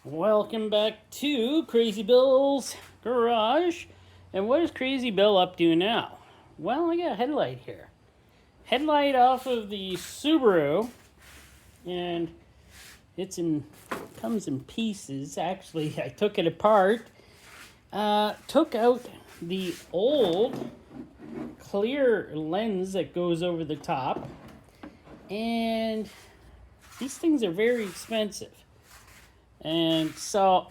Welcome back to Crazy Bill's garage. And what is Crazy Bill up to now? Well, I got a headlight here. Headlight off of the Subaru, and comes in pieces. Actually, I took it apart. Took out the old clear lens that goes over the top, and these things are very expensive. And so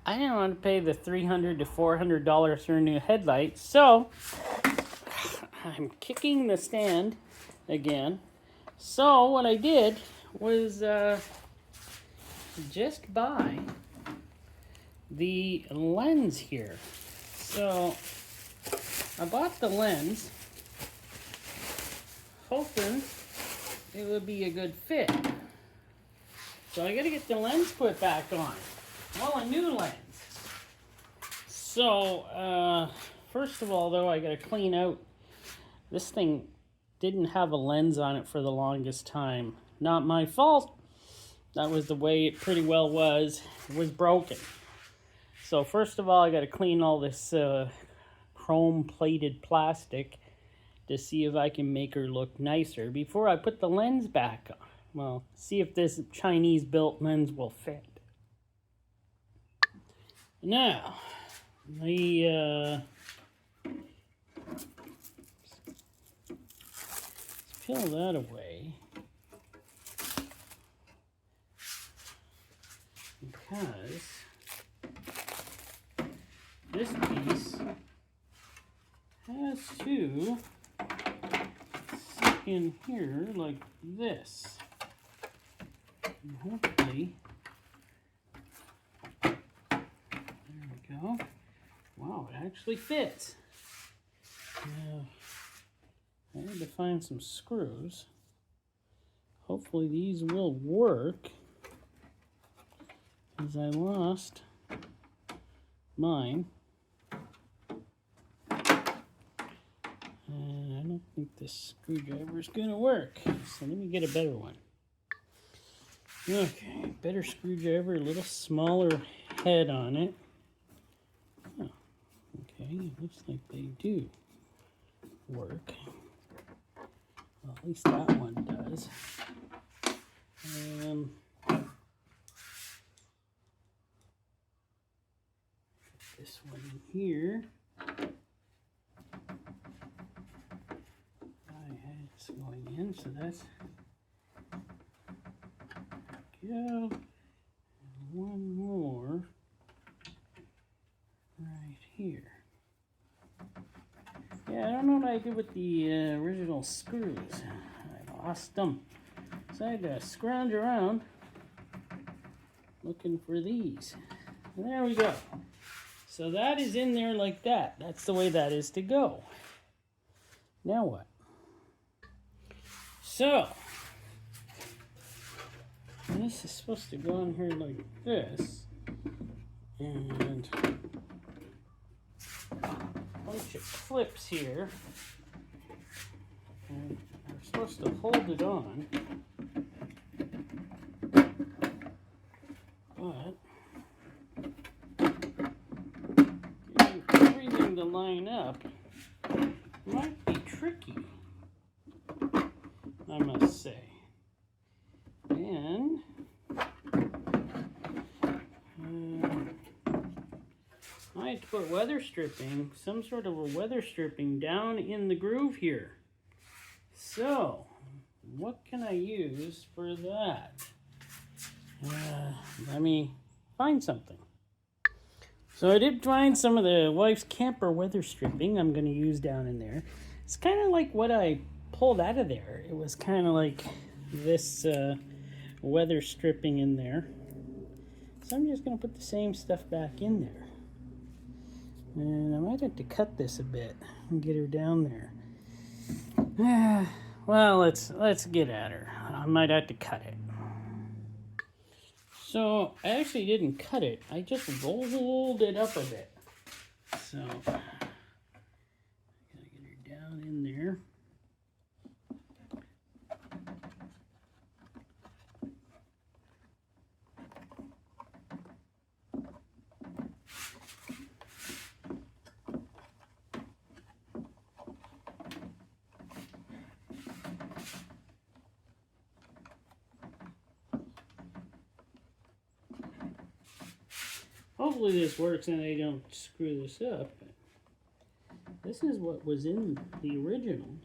I didn't want to pay the $300 to $400 for a new headlight. So I'm kicking the stand again. So what I did was just buy the lens here. So I bought the lens hoping it would be a good fit. So I gotta get the lens put back on. Well, a new lens. So, first of all though, I gotta clean out. This thing didn't have a lens on it for the longest time. Not my fault. That was the way it pretty well was. It was broken. So first of all, I gotta clean all this chrome plated plastic to see if I can make her look nicer before I put the lens back on. Well, see if this Chinese built lens will fit. Now, let's peel that away. Because this piece has to sit in here like this. And hopefully, there we go. Wow, it actually fits. Now, I had to find some screws. Hopefully these will work, because I lost mine. And I don't think this screwdriver is going to work. So let me get a better one. Okay, better screwdriver, a little smaller head on it. Oh, okay, looks like they do work. Well, at least that one does. Put this one in here. It's going in, so that's go. And one more right here. Yeah, I don't know what I did with the original screws. I lost them. So I had to scrounge around looking for these. And there we go. So that is in there like that. That's the way that is to go. Now what? So, this is supposed to go in here like this. And a bunch of clips here. And I'm supposed to hold it on. But getting everything to line up might be tricky, I must say. And I had to put weather stripping, some sort of a weather stripping down in the groove here. So, what can I use for that? Let me find something. So I did find some of the wife's camper weather stripping I'm going to use down in there. It's kind of like what I pulled out of there. It was kind of like this weather stripping in there. So I'm just going to put the same stuff back in there. And I might have to cut this a bit and get her down there. Well, let's get at her. I might have to cut it. So I actually didn't cut it. I just rolled it up a bit. So I gotta get her down in there. Hopefully this works and I don't screw this up. This is what was in the original,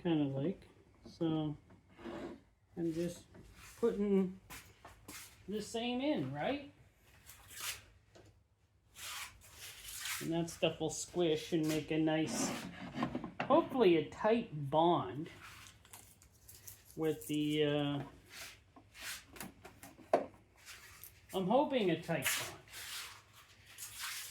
kind of like. So I'm just putting the same in, right? And that stuff will squish and make a nice, hopefully a tight bond with the, I'm hoping a tight bond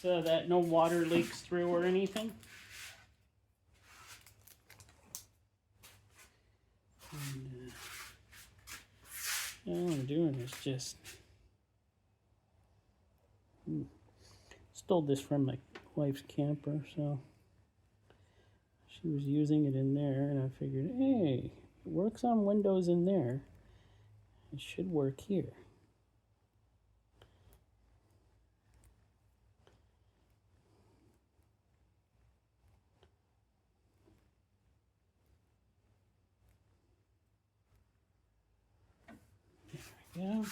so that no water leaks through or anything. And, all I'm doing is just stole this from my wife's camper, so she was using it in there, and I figured, hey, it works on windows in there, it should work here. There we go.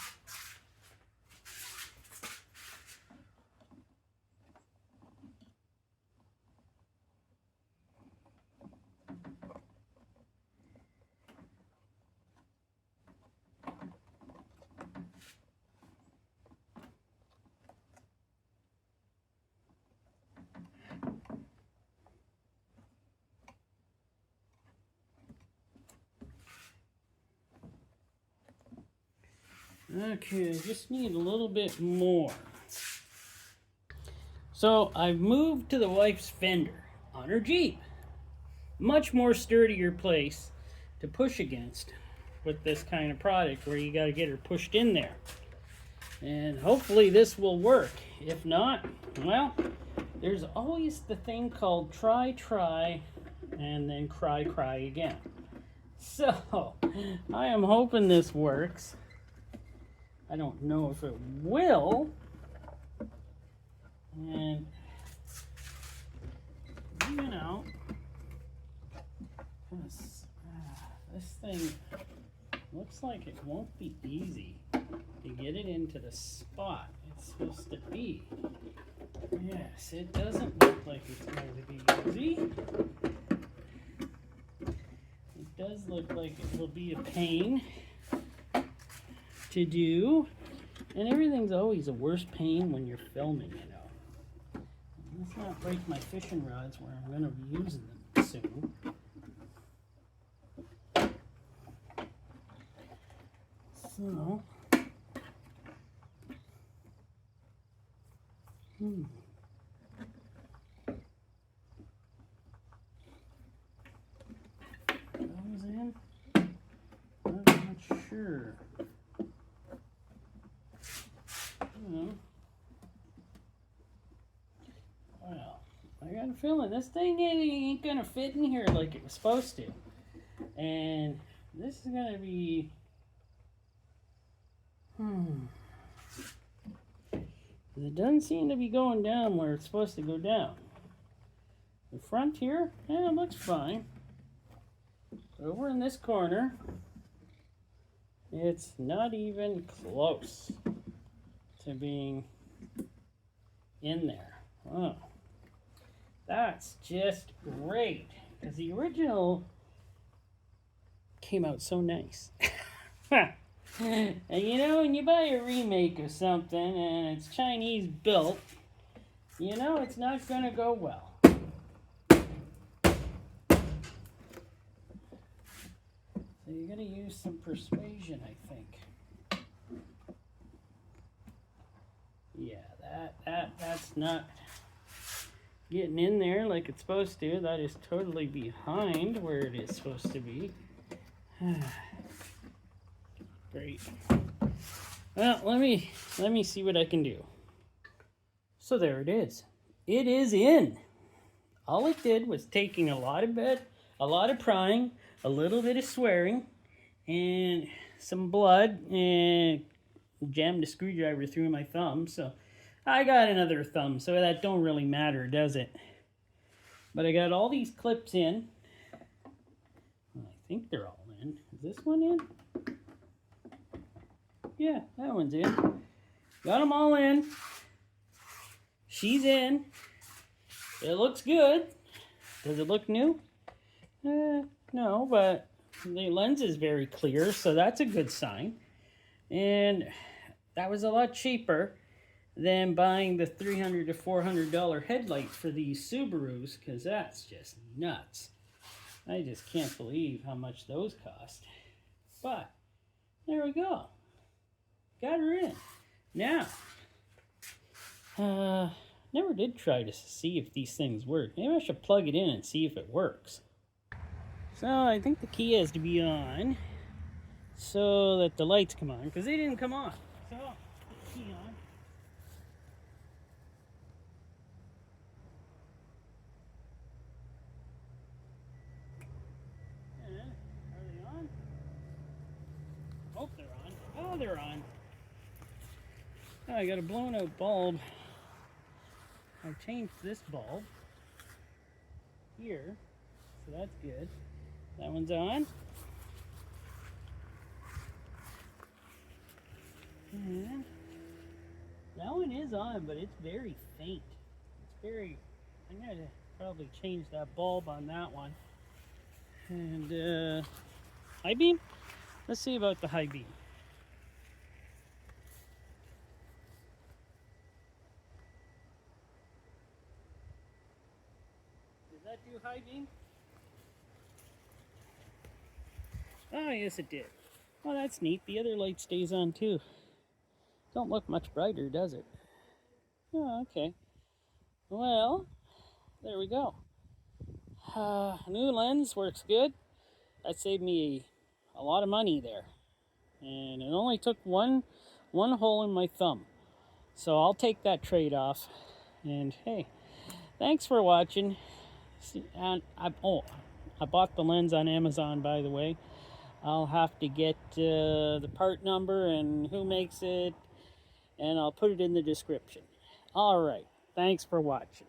Okay, I just need a little bit more. So I've moved to the wife's fender on her Jeep. Much more sturdier place to push against with this kind of product where you got to get her pushed in there. And hopefully this will work. If not, well, there's always the thing called try, and then cry again. So I am hoping this works. I don't know if it will. And, you know, this thing looks like it won't be easy to get it into the spot it's supposed to be. Yes, it doesn't look like it's going to be easy. It does look like it will be a pain to do, and everything's always a worse pain when you're filming, you know. Let's not break my fishing rods where I'm going to be using them soon. So, goes in. I'm not sure. Well, I got a feeling this thing ain't gonna fit in here like it was supposed to. And this is gonna be... It doesn't seem to be going down where it's supposed to go down. The front here, yeah, it looks fine. Over in this corner, it's not even close to being in there. Oh, that's just great, because the original came out so nice. And you know, when you buy a remake of something and it's Chinese built, you know it's not gonna go well. So you're gonna use some persuasion, I think. Yeah, that's not getting in there like it's supposed to. That is totally behind where it is supposed to be. Great. Well, let me see what I can do. So there it is. It is in. All it did was taking a lot of prying, a little bit of swearing, and some blood, and jammed a screwdriver through my thumb. So I got another thumb, so that don't really matter, does it? But I got all these clips in. I think they're all in. Is this one in? Yeah, that one's in. Got them all in. She's in. It looks good. Does it look new? No, but the lens is very clear, so that's a good sign. And that was a lot cheaper than buying the $300 to $400 headlight for these Subarus, because that's just nuts. I just can't believe how much those cost. But there we go. Got her in. Now, never did try to see if these things work. Maybe I should plug it in and see if it works. So I think the key has to be on so that the lights come on, because they didn't come on. So, key on. And are they on? I hope they're on. Oh, they're on. Oh, I got a blown out bulb. I've changed this bulb here, so that's good. That one's on. And that one is on, but it's very faint. It's very, I'm going to probably change that bulb on that one. And high beam? Let's see about the high beam. Did that do high beam? Oh, yes it did. Well, that's neat. The other light stays on too. Don't look much brighter, does it? Oh, okay. Well, there we go. New lens works good. That saved me a lot of money there. And it only took one hole in my thumb. So I'll take that trade-off. And hey, thanks for watching. And I bought the lens on Amazon, by the way. I'll have to get the part number and who makes it, and I'll put it in the description. All right, thanks for watching.